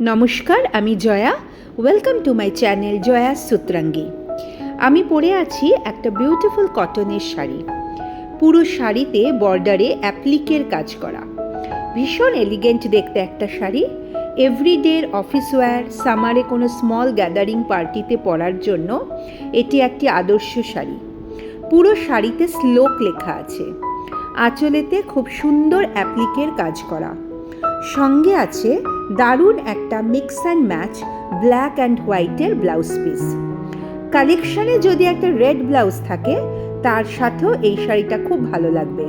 নমস্কার, আমি Jaya. Welcome to my channel Jaya Sutrangi. আমি পরে আছি একটা বিউটিফুল কটনের শাড়ি। পুরো শাড়িতে বর্ডারে অ্যাপ্লিকের কাজ করা, ভীষণ এলিগেন্ট দেখতে একটা শাড়ি। এভরিডের অফিস ওয়্যার, সামারে কোনো স্মল গ্যাদারিং পার্টিতে পরার জন্য এটি একটি আদর্শ শাড়ি। পুরো শাড়িতে শ্লোক লেখা আছে, আঁচলেতে খুব সুন্দর অ্যাপ্লিকের কাজ করা, সঙ্গে আছে দারুণ একটা mix and match black and হোয়াইটের ব্লাউজ পিস। কালেকশানে যদি একটা রেড ব্লাউজ থাকে তার সাথেও এই শাড়িটা খুব ভালো লাগবে।